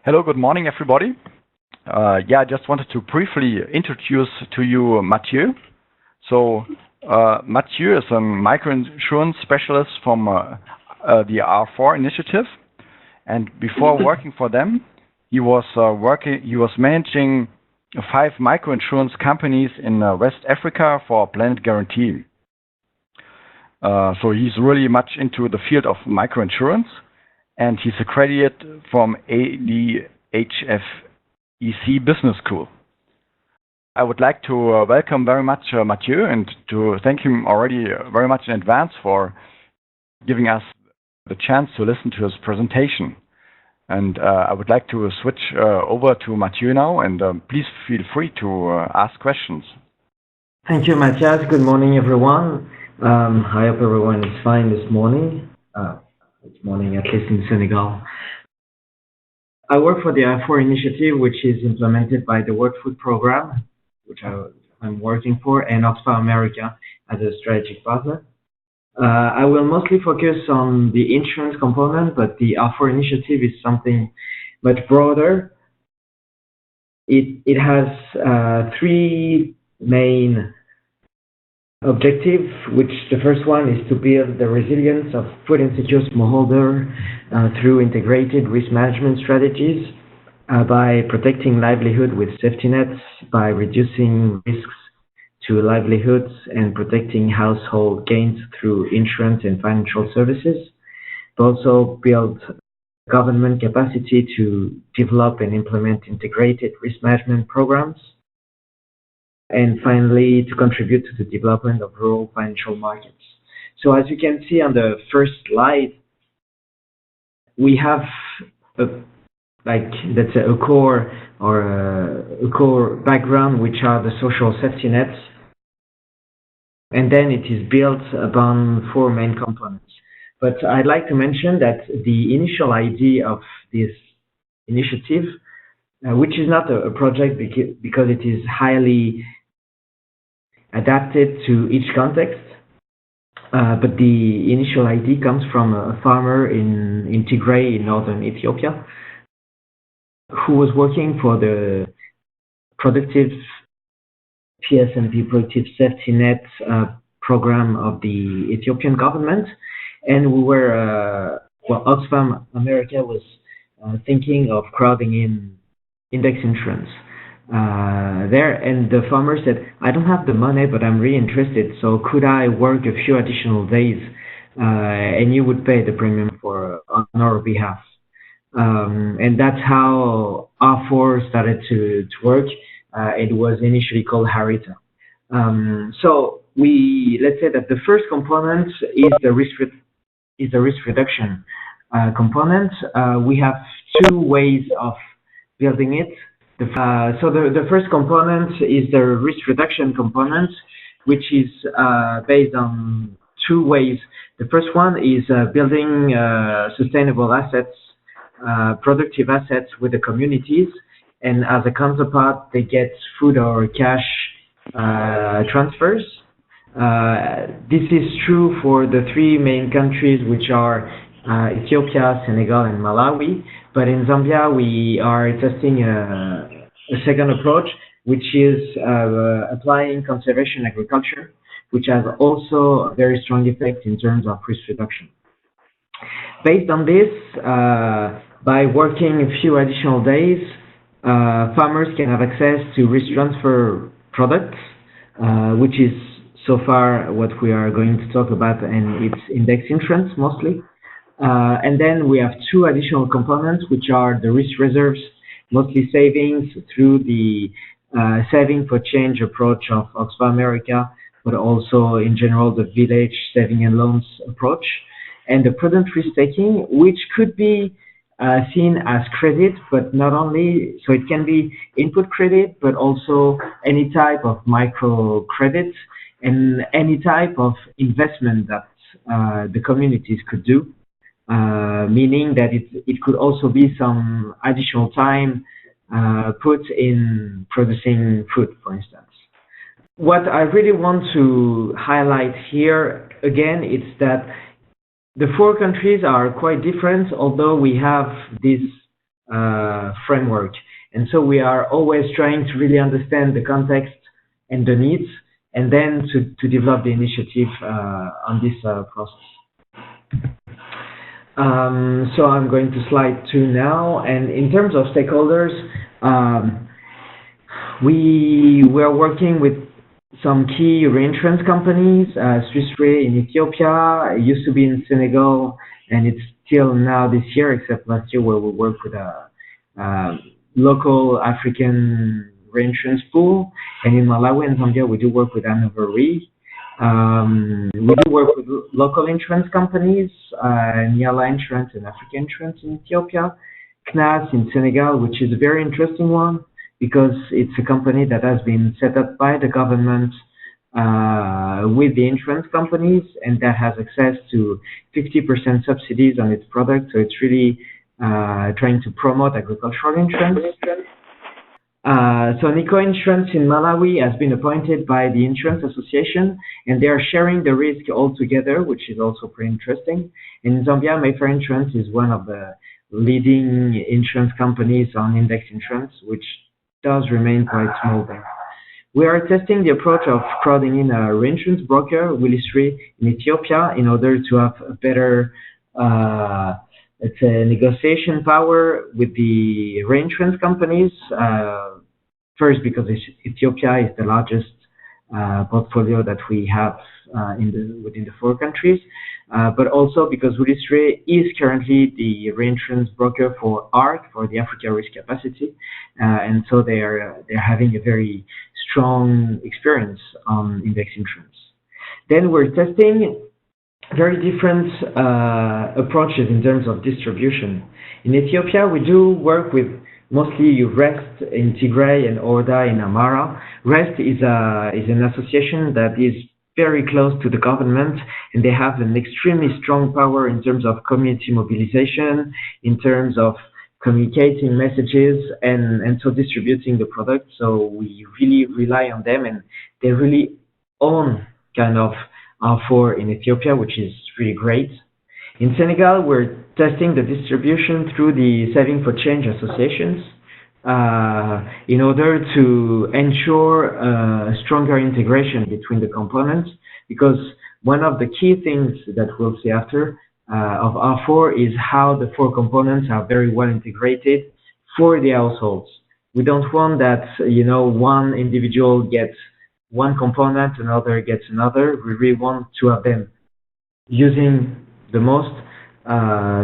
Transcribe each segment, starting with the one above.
Hello, good morning, everybody. I just wanted to briefly introduce to you Mathieu. So, Mathieu is a microinsurance specialist from the R4 initiative, and before working for them, he was managing 5 microinsurance companies in West Africa for Planet Guarantee. So he's really much into the field of microinsurance, and he's accredited from ADHFEC Business School. I would like to welcome very much Mathieu and to thank him already very much in advance for giving us the chance to listen to his presentation. And I would like to switch over to Mathieu now, and please feel free to ask questions. Thank you, Matthias. Good morning, everyone. I hope everyone is fine this morning. It's morning, at least in Senegal. I work for the R4 initiative, which is implemented by the World Food Program, which I'm working for, and Oxfam America as a strategic partner. I will mostly focus on the insurance component, but the R4 initiative is something much broader. It has 3 main objectives, which the first one is to build the resilience of food insecure smallholder through integrated risk management strategies by protecting livelihood with safety nets, by reducing risks to livelihoods and protecting household gains through insurance and financial services, but also build government capacity to develop and implement integrated risk management programs, and finally, to contribute to the development of rural financial markets. So as you can see on the first slide, we have a core background, which are the social safety nets, and then it is built upon 4 main components. But I'd like to mention that the initial idea of this initiative, which is not a project because it is highly adapted to each context, but the initial idea comes from a farmer in Tigray in northern Ethiopia, who was working for the productive PSNP, Productive Safety Net program of the Ethiopian government, and we were, Oxfam America was thinking of crowding in index insurance there, and the farmer said, I don't have the money, but I'm really interested, so could I work a few additional days and you would pay the premium on our behalf? And that's how R4 started to work. It was initially called Harita. So let's say that the first component is the risk reduction component. We have 2 ways of building it. So the first component is the risk reduction component, which is based on 2 ways. The first one is building sustainable assets, productive assets with the communities, and as a counterpart, they get food or cash transfers. This is true for the 3 main countries, which are Ethiopia, Senegal, and Malawi. But in Zambia, we are testing a second approach, which is applying conservation agriculture, which has also a very strong effect in terms of risk reduction. Based on this, by working a few additional days, farmers can have access to risk transfer products, which is so far what we are going to talk about, and it's index insurance mostly. And then we have 2 additional components, which are the risk reserves, mostly savings through the saving for change approach of Oxfam America, but also in general the village saving and loans approach, and the prudent risk taking, which could be seen as credit, but not only, so it can be input credit, but also any type of micro credit and any type of investment that the communities could do. Meaning that it could also be some additional time put in producing food, for instance. What I really want to highlight here, again, is that the 4 countries are quite different, although we have this framework. And so we are always trying to really understand the context and the needs, and then to develop the initiative on this process. So I'm going to slide 2 now. And in terms of stakeholders, we are working with some key reinsurance companies, Swiss Re in Ethiopia, it used to be in Senegal, and it's still now this year, except last year where we worked with a local African reinsurance pool. And in Malawi and Zambia, we do work with ROI. We do work with local insurance companies, Niala Insurance and Africa Insurance in Ethiopia, CNAS in Senegal, which is a very interesting one because it's a company that has been set up by the government with the insurance companies, and that has access to 50% subsidies on its product. So it's really trying to promote agricultural insurance. So Microinsurance in Malawi has been appointed by the Insurance Association, and they are sharing the risk all together, which is also pretty interesting. In Zambia, Microinsurance is one of the leading insurance companies on index insurance, which does remain quite small there. We are testing the approach of crowding in a reinsurance broker, Willis Re, in Ethiopia, in order to have a better let's say negotiation power with the reinsurance companies. First, because Ethiopia is the largest portfolio that we have within the 4 countries, but also because Willis Re is currently the reinsurance broker for ARC, for the Africa Risk Capacity, and so they're having a very strong experience on index insurance. Then we're testing very different approaches in terms of distribution. In Ethiopia, we do work with mostly REST in Tigray and Orda in Amara. REST is an association that is very close to the government, and they have an extremely strong power in terms of community mobilization, in terms of communicating messages, and so distributing the product. So we really rely on them, and they really own kind of R4 in Ethiopia, which is really great. In Senegal, we're testing the distribution through the Saving for Change associations in order to ensure a stronger integration between the components, because one of the key things that we'll see after of R4 is how the 4 components are very well integrated for the households. We don't want that, one individual gets one component, another gets another. We really want to have them using the most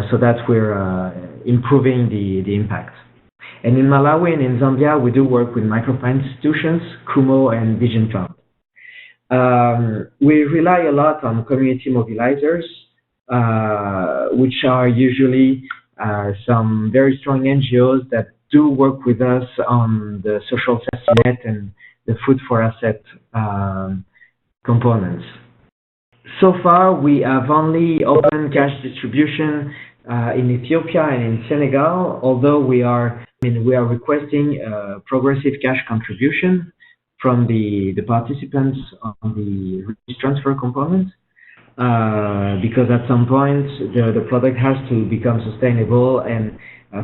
so that we're improving the impact. And in Malawi and in Zambia, we do work with microfinance institutions, Kumo and Vision Fund. We rely a lot on community mobilizers, which are usually some very strong NGOs that do work with us on the social safety net and the food for asset components. So far, we have only open cash distribution in Ethiopia and in Senegal, although we are requesting progressive cash contribution from the participants on the risk transfer component, because at some point the product has to become sustainable and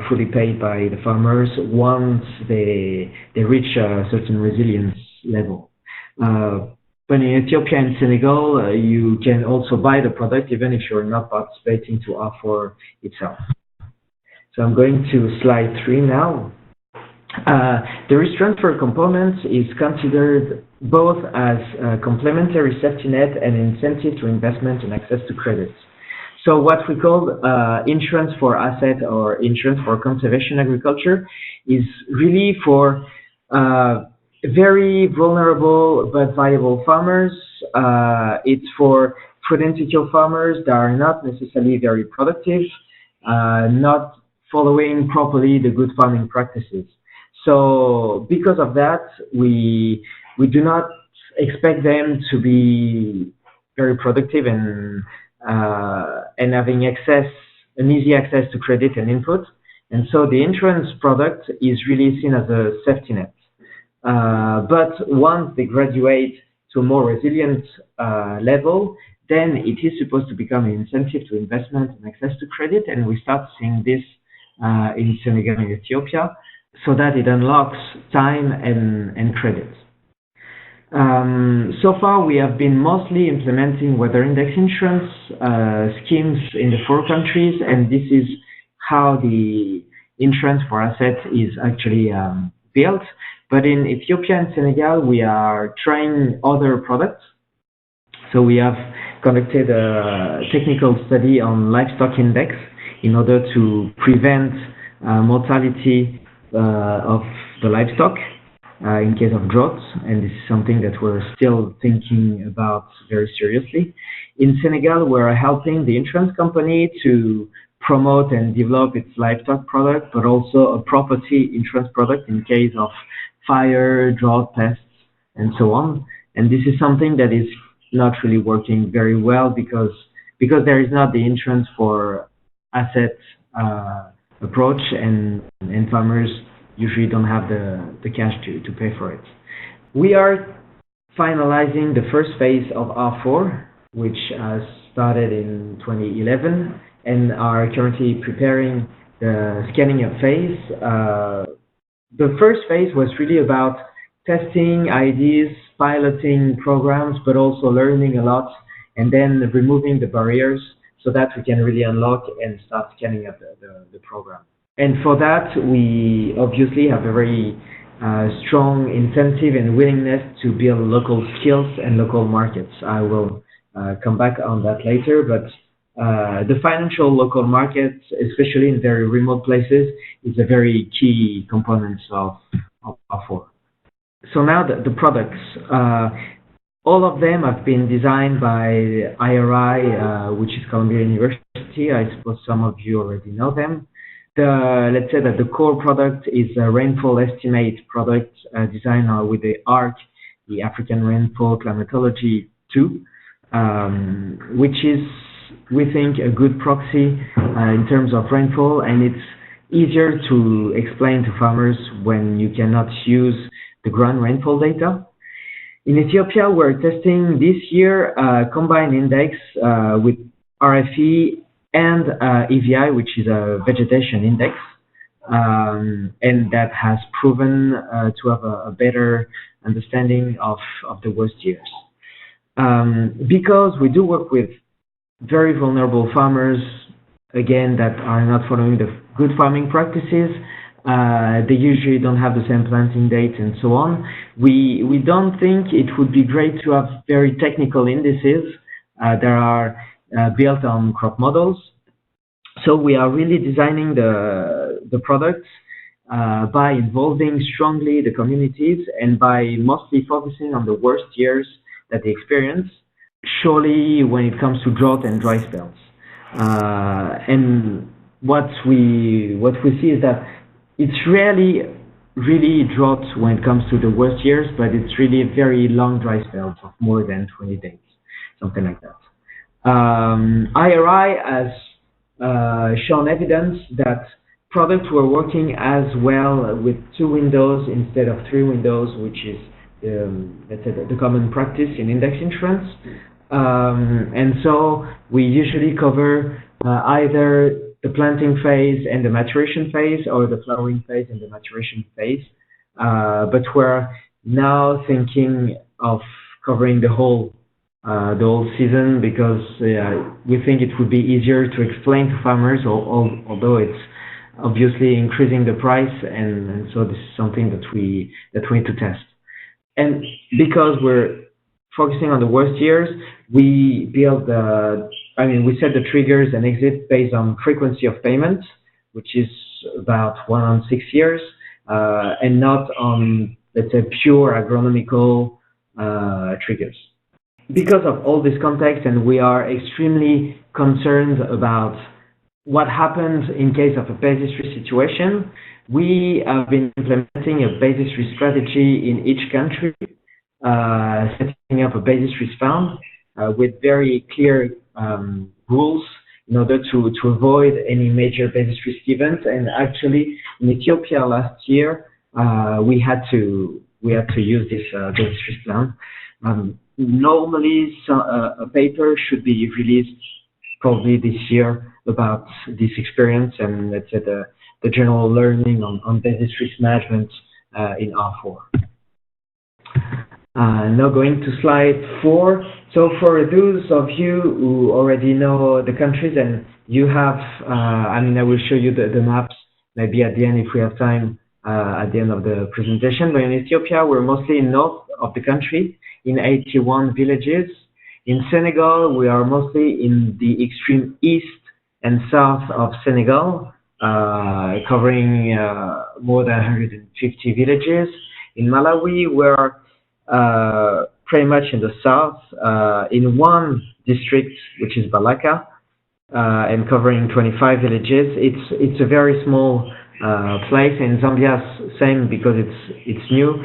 fully paid by the farmers once they reach a certain resilience level. But in Ethiopia and Senegal, you can also buy the product even if you're not participating to R4 itself. So I'm going to slide 3 now. The risk transfer component is considered both as a complementary safety net and incentive to investment and access to credit. So what we call insurance for asset or insurance for conservation agriculture is really for very vulnerable but viable farmers. It's for food insecure farmers that are not necessarily very productive, not following properly the good farming practices. So because of that, we do not expect them to be very productive and having an easy access to credit and input. And so the insurance product is really seen as a safety net. But once they graduate to a more resilient level, then it is supposed to become an incentive to investment and access to credit. And we start seeing this in Senegal and Ethiopia, so that it unlocks time and credit. So far, we have been mostly implementing weather index insurance schemes in the 4 countries, and this is how the insurance for assets is actually built. But in Ethiopia and Senegal, we are trying other products. So we have conducted a technical study on livestock index in order to prevent mortality of the livestock in case of drought, and this is something that we're still thinking about very seriously. In Senegal, we're helping the insurance company to promote and develop its livestock product, but also a property insurance product in case of fire, drought, pests, and so on. And this is something that is not really working very well because there is not the insurance for asset approach, and farmers usually don't have the cash to pay for it. We are finalizing the first phase of R4, which started in 2011, and are currently preparing the scanning up phase. The first phase was really about testing ideas, piloting programs, but also learning a lot, and then removing the barriers so that we can really unlock and start scaling up the program. And for that, we obviously have a very strong incentive and willingness to build local skills and local markets. I will come back on that later, but the financial local markets, especially in very remote places, is a very key component of R4. So now the products, all of them have been designed by IRI, which is Columbia University. I suppose some of you already know them. Let's say that the core product is a rainfall estimate product designed with the ARC, the African Rainfall Climatology 2, which is, we think, a good proxy in terms of rainfall, and it's easier to explain to farmers when you cannot use the ground rainfall data. In Ethiopia, we're testing this year a combined index with RFE and EVI, which is a vegetation index, and that has proven to have a better understanding of the worst years. Because we do work with very vulnerable farmers, again, that are not following the good farming practices, they usually don't have the same planting date and so on. We don't think it would be great to have very technical indices that are built on crop models. So we are really designing the products by involving strongly the communities and by mostly focusing on the worst years that they experience, surely when it comes to drought and dry spells. And what we see is that it's rarely really drought when it comes to the worst years, but it's really very long dry spells of more than 20 days, something like that. IRI has shown evidence that products were working as well with 2 windows instead of 3 windows, which is let's say the common practice in index insurance. And so we usually cover either the planting phase and the maturation phase, or the flowering phase and the maturation phase. But we're now thinking of covering the whole season, because we think it would be easier to explain to farmers, although it's obviously increasing the price, and so this is something that we need to test. And because we're focusing on the worst years, we build we set the triggers and exit based on frequency of payment, which is about 1 on 6 years, and not on, let's say, pure agronomical triggers. Because of all this context, and we are extremely concerned about what happens in case of a basis risk situation, we have been implementing a basis risk strategy in each country, setting up a basis risk fund with very clear rules in order to avoid any major basis risk events. And actually, in Ethiopia last year, we had to use this basis risk plan. Normally, a paper should be released probably this year about this experience and, let's say, the general learning on business risk management in R4. Now going to slide 4. So for those of you who already know the countries, and you have, I will show you the maps maybe at the end if we have time at the end of the presentation. But in Ethiopia, we're mostly north of the country in 81 villages. In Senegal, we are mostly in the extreme east and south of Senegal, covering more than 150 villages. In Malawi, we're pretty much in the south, in one district, which is Balaka, and covering 25 villages. It's a very small place. In Zambia, same, because it's new.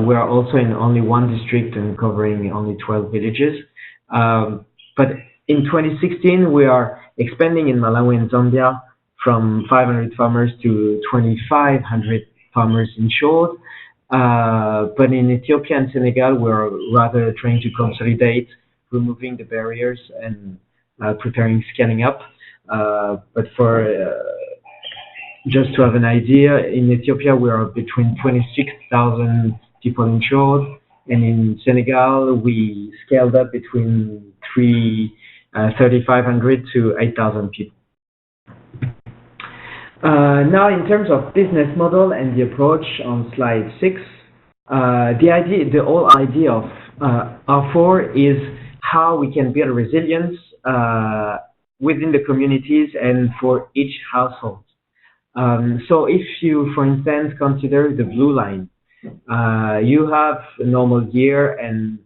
We are also in only one district and covering only 12 villages. But in 2016, we are expanding in Malawi and Zambia from 500 farmers to 2,500 farmers insured. But in Ethiopia and Senegal, we're rather trying to consolidate, removing the barriers and preparing scaling up. But for just to have an idea, in Ethiopia, we are between 26,000 people insured, and in Senegal, we scaled up between 3,500 to 8,000 people. Now, in terms of business model and the approach on slide 6, the whole idea of R4 is how we can build resilience within the communities and for each household. So if you, for instance, consider the blue line, you have a normal year and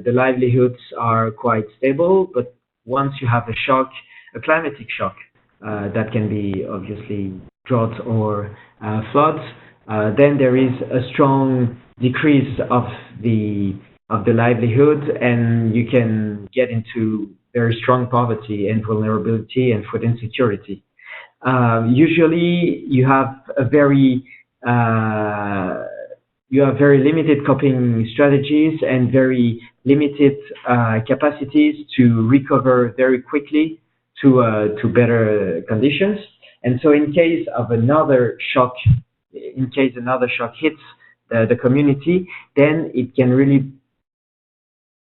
the livelihoods are quite stable, but once you have a shock, a climatic shock, that can be obviously drought or floods, then there is a strong decrease of the livelihood, and you can get into very strong poverty and vulnerability and food insecurity. Usually, you have very limited coping strategies and very limited capacities to recover very quickly to better conditions. And so in case another shock hits the community, then it can really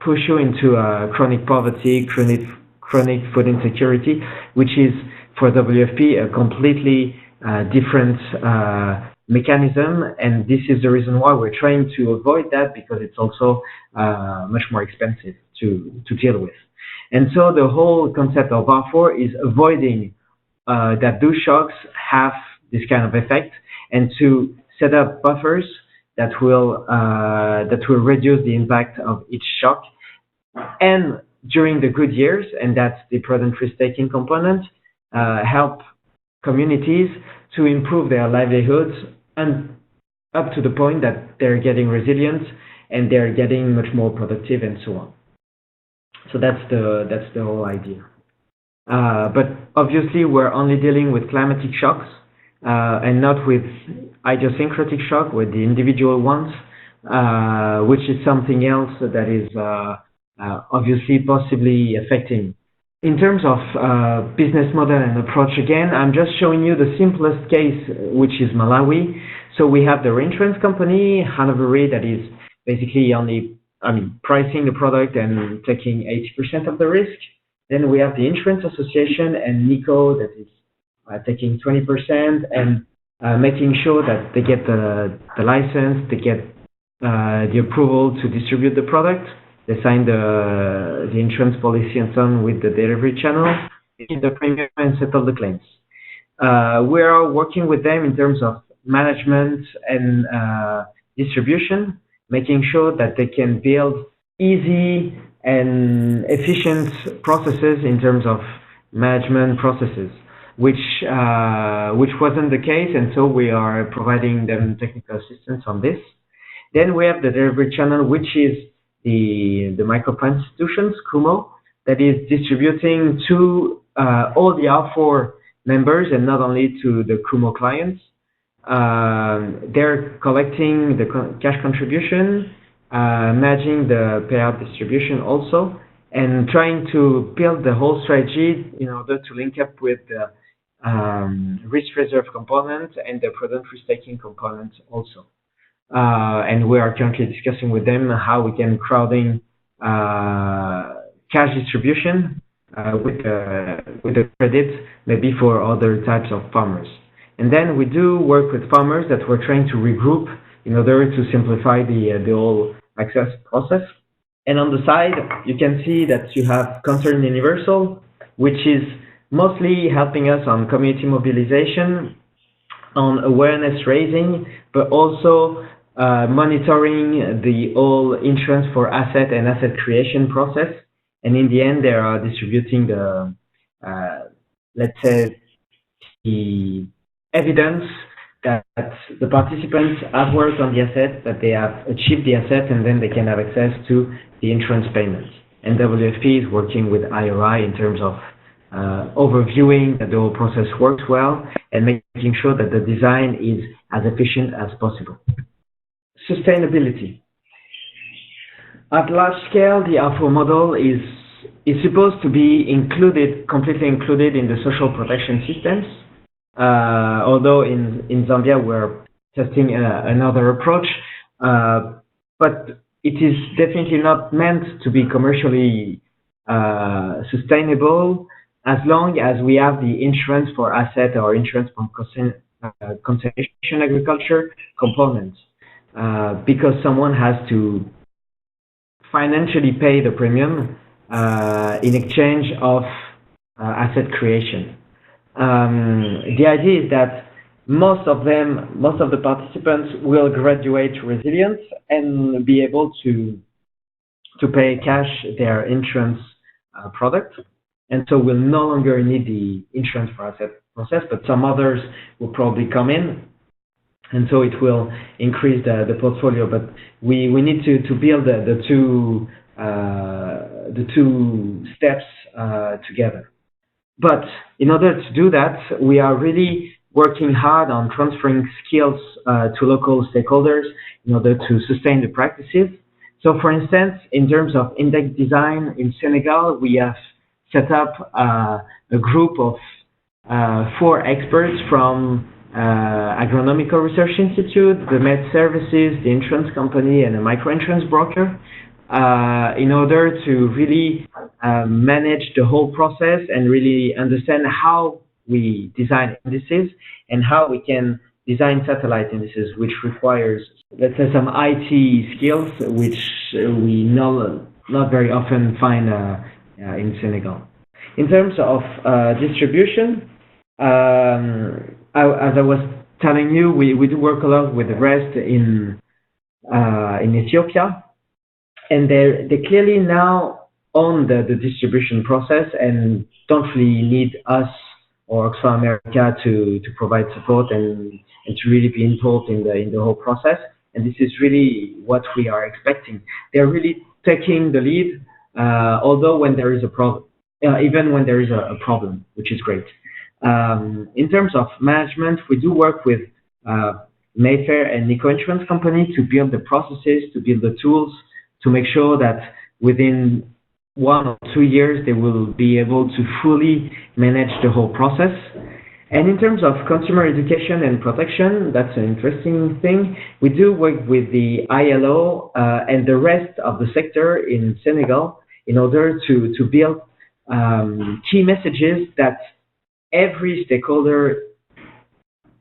push you into chronic poverty, chronic food insecurity, which is for WFP a completely different mechanism. And this is the reason why we're trying to avoid that, because it's also much more expensive to deal with. And so the whole concept of R4 is avoiding that those shocks have this kind of effect, and to set up buffers that will reduce the impact of each shock. And during the good years, and that's the prudent risk-taking component, help communities to improve their livelihoods and up to the point that they're getting resilient and they're getting much more productive and so on. So that's the whole idea. But obviously, we're only dealing with climatic shocks and not with idiosyncratic shock, with the individual ones, which is something else that is obviously possibly affecting. In terms of business model and approach, again, I'm just showing you the simplest case, which is Malawi. So we have the reinsurance company, Hanover Re, that is basically only pricing the product and taking 80% of the risk. Then we have the insurance association and NICO that is taking 20% and making sure that they get the license, they get the approval to distribute the product. They sign the insurance policy and so on with the delivery channel, get the premium and settle the claims. We are working with them in terms of management and distribution, making sure that they can build easy and efficient processes in terms of management processes, which wasn't the case, and so we are providing them technical assistance on this. Then we have the delivery channel, which is the microfinance institutions, KUMO, that is distributing to all the R4 members and not only to the KUMO clients. They're collecting the cash contribution, managing the payout distribution also, and trying to build the whole strategy in order to link up with the risk reserve component and the prudent risk taking component also. And we are currently discussing with them how we can crowding cash distribution with the credit maybe for other types of farmers. And then we do work with farmers that we're trying to regroup in order to simplify the whole access process. And on the side, you can see that you have Concern Universal, which is mostly helping us on community mobilization, on awareness raising, but also monitoring the whole insurance for asset and asset creation process. And in the end, they are distributing the, let's say, the evidence that the participants have worked on the asset, that they have achieved the asset, and then they can have access to the insurance payments. And WFP is working with IRI in terms of overviewing that the whole process works well and making sure that the design is as efficient as possible. Sustainability. At large scale, the AFO model is supposed to be completely included in the social protection systems. Although in Zambia we're testing another approach, but it is definitely not meant to be commercially sustainable as long as we have the insurance for asset or insurance from conservation agriculture components, because someone has to financially pay the premium in exchange of asset creation. The idea is that most of the participants will graduate to resilience and be able to pay cash their insurance product, and so will no longer need the insurance for asset process, but some others will probably come in, and so it will increase the portfolio. But we need to build the two steps together. But in order to do that, we are really working hard on transferring skills to local stakeholders in order to sustain the practices. So for instance, in terms of index design in Senegal, we have set up a group of 4 experts from Agronomical Research Institute, the Med Services, the insurance company, and a microinsurance broker, in order to really manage the whole process and really understand how we design indices and how we can design satellite indices, which requires, let's say, some IT skills, which we not very often find in Senegal. In terms of distribution, as I was telling you, we do work a lot with the rest in Ethiopia. And they clearly now own the distribution process and don't really need us or Oxfam America to provide support and to really be involved in the whole process. And this is really what we are expecting. They're really taking the lead, although when there is a problem, even when there is a problem, which is great. In terms of management, we do work with Mayfair and Microinsurance company to build the processes, to build the tools, to make sure that within 1 or 2 years, they will be able to fully manage the whole process. And in terms of consumer education and protection, that's an interesting thing. We do work with the ILO and the rest of the sector in Senegal in order to build key messages that every stakeholder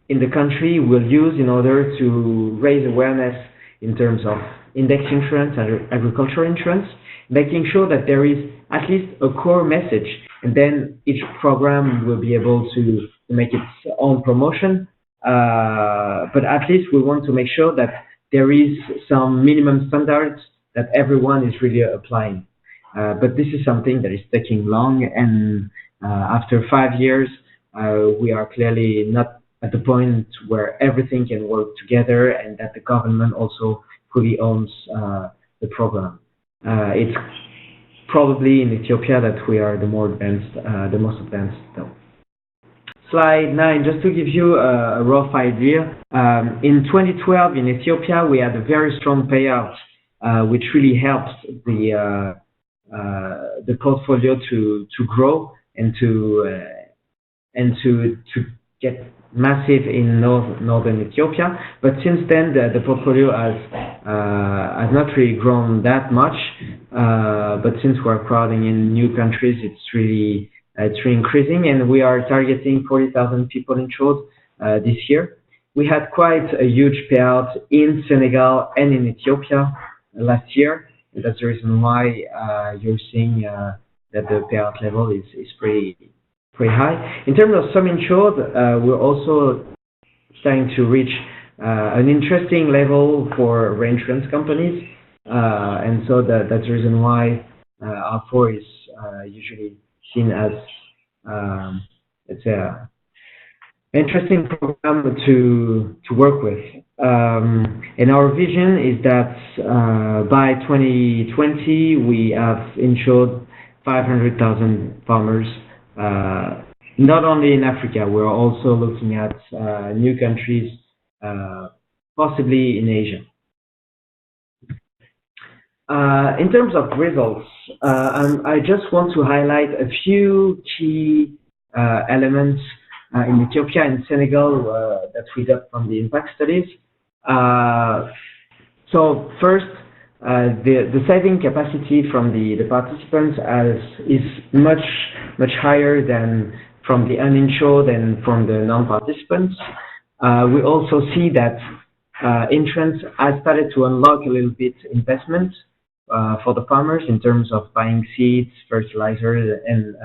in the country will use in order to raise awareness in terms of index insurance, agricultural insurance, making sure that there is at least a core message, and then each program will be able to make its own promotion. But at least we want to make sure that there is some minimum standards that everyone is really applying. But this is something that is taking long, and after 5 years, we are clearly not at the point where everything can work together and that the government also fully owns the program. It's probably in Ethiopia that we are the most advanced though. Slide 9, just to give you a rough idea. In 2012 in Ethiopia, we had a very strong payout, which really helps the portfolio to grow and to and to get massive in northern Ethiopia. But since then, the portfolio has not really grown that much. But since we're crowding in new countries, it's really increasing, and we are targeting 40,000 people insured this year. We had quite a huge payout in Senegal and in Ethiopia last year. And that's the reason why you're seeing that the payout level is pretty high. In terms of sum insured, we're also starting to reach an interesting level for reinsurance companies, and so that's the reason why R4 is usually seen as it's a interesting program to work with. And our vision is that by 2020 we have insured 500,000 farmers, not only in Africa. We're also looking at new countries, possibly in Asia. In terms of results, I just want to highlight a few key elements in Ethiopia and Senegal that we got from the impact studies. So first, the saving capacity from the participants is much higher than from the uninsured and from the non-participants. We also see that insurance has started to unlock a little bit investment for the farmers in terms of buying seeds, fertilizers, and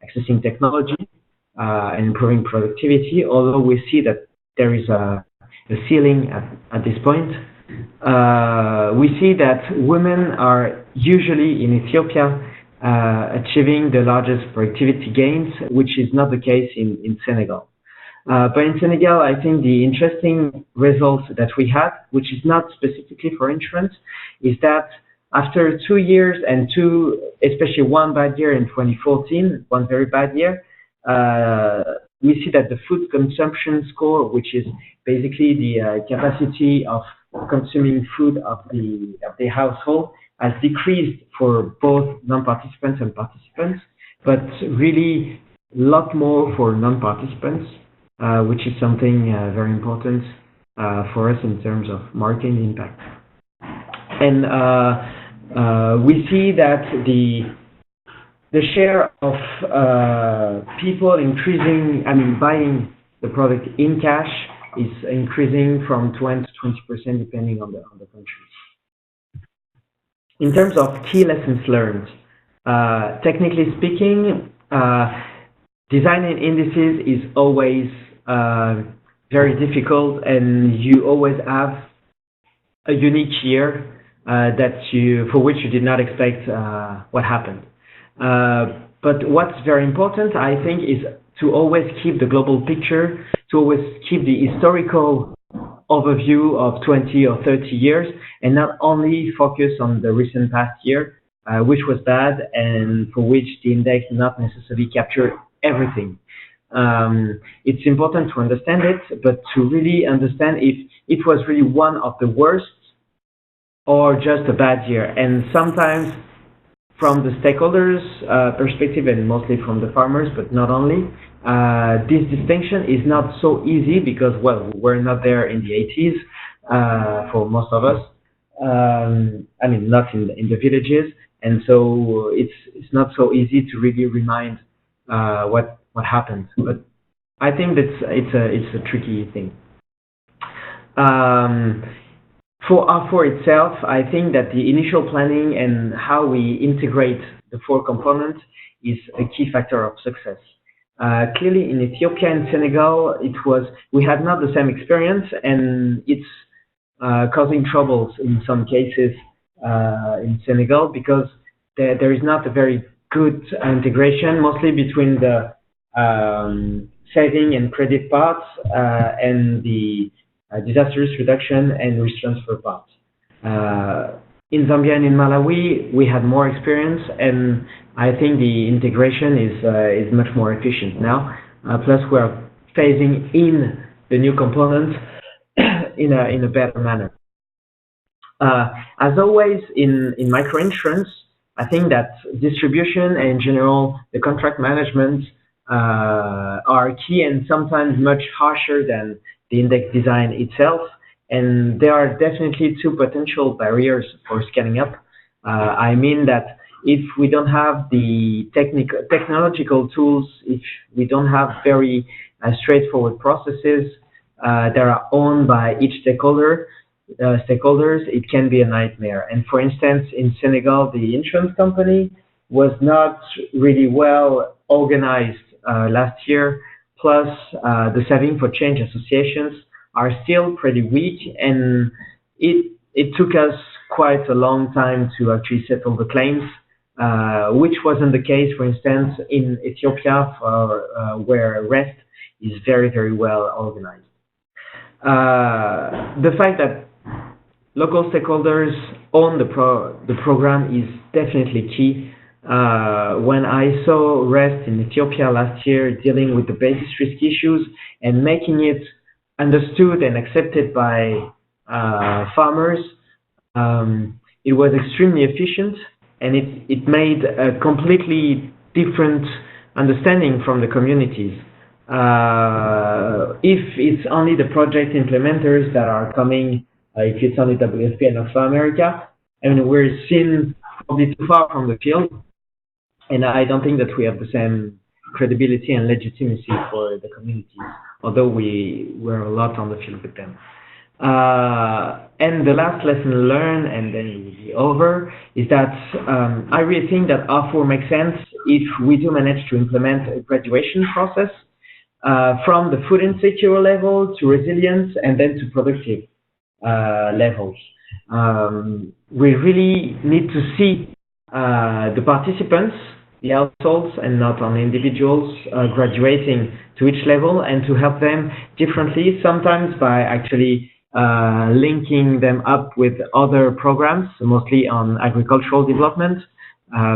accessing technology and improving productivity, although we see that there is a ceiling at this point. We see that women are usually in Ethiopia achieving the largest productivity gains, which is not the case in Senegal. But in Senegal, I think the interesting results that we had, which is not specifically for insurance, is that after 2 years and especially one bad year in 2014, one very bad year, we see that the food consumption score, which is basically the capacity of consuming food of the household, has decreased for both non-participants and participants, but really a lot more for non-participants, which is something very important for us in terms of marketing impact. And we see that the share of people buying the product in cash is increasing from 20 to 20% depending on the countries. In terms of key lessons learned, technically speaking, designing indices is always very difficult, and you always have a unique year for which you did not expect what happened. But what's very important, I think, is to always keep the global picture, to always keep the historical overview of 20 or 30 years, and not only focus on the recent past year, which was bad and for which the index not necessarily captured everything. It's important to understand it, but to really understand if it was really one of the worst or just a bad year. And sometimes from the stakeholders' perspective, and mostly from the farmers, but not only, this distinction is not so easy because, well, we're not there in the 80s for most of us. Not in the villages, and so it's not so easy to really remind what happened. But I think it's a tricky thing. For R4 itself, I think that the initial planning and how we integrate the 4 components is a key factor of success. Clearly, in Ethiopia and Senegal, we had not the same experience, and it's causing troubles in some cases in Senegal because there is not a very good integration, mostly between the saving and credit parts and the disaster risk reduction and risk transfer parts. In Zambia and in Malawi, we had more experience, and I think the integration is much more efficient now. Plus, we are phasing in the new components in a better manner. As always in microinsurance, I think that distribution and in general the contract management are key and sometimes much harsher than the index design itself. And there are definitely two potential barriers for scaling up. I mean that if we don't have the technological tools, if we don't have very straightforward processes that are owned by each stakeholders, it can be a nightmare. And for instance, in Senegal, the insurance company was not really well organized last year. Plus, the saving for change associations are still pretty weak, and it took us quite a long time to actually settle the claims, which wasn't the case, for instance, in Ethiopia, where REST is very, very well organized. The fact that local stakeholders own the program is definitely key. When I saw REST in Ethiopia last year dealing with the basis risk issues and making it understood and accepted by farmers, it was extremely efficient, and it made a completely different understanding from the communities. If it's only the project implementers that are coming, if it's only WFP and North America, I mean, we're seen probably too far from the field, and I don't think that we have the same credibility and legitimacy for the communities, although we were a lot on the field with them. And the last lesson learned, and then it will be over, is that I really think that R4 makes sense if we do manage to implement a graduation process from the food insecure level to resilience and then to productive levels. We really need to see the participants, the households, and not only individuals graduating to each level, and to help them differently, sometimes by actually linking them up with other programs, mostly on agricultural development,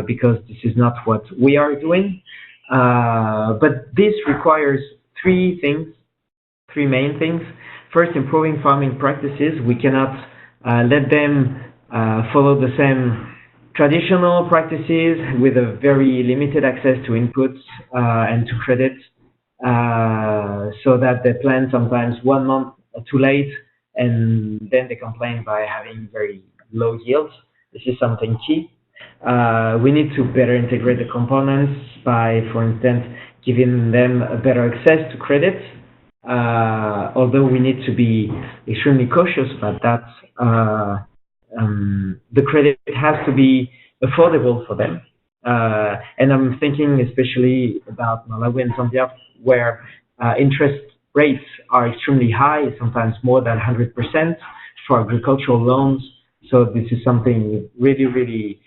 because this is not what we are doing. But this requires three main things. First, improving farming practices. We cannot let them follow the same traditional practices with a very limited access to inputs and to credit, so that they plan sometimes 1 month too late, and then they complain by having very low yields. This is something key. We need to better integrate the components by, for instance, giving them a better access to credit, although we need to be extremely cautious about that. The credit has to be affordable for them. And I'm thinking especially about Malawi and Zambia, where interest rates are extremely high, sometimes more than 100% for agricultural loans. So this is something really, really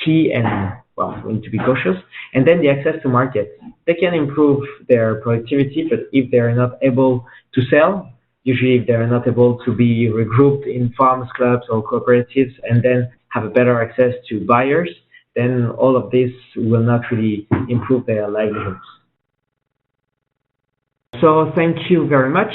key, and well, we need to be cautious. And then the access to market. They can improve their productivity, but if they're not able to sell, usually if they're not able to be regrouped in farms, clubs, or cooperatives, and then have a better access to buyers, then all of this will not really improve their livelihoods. So thank you very much.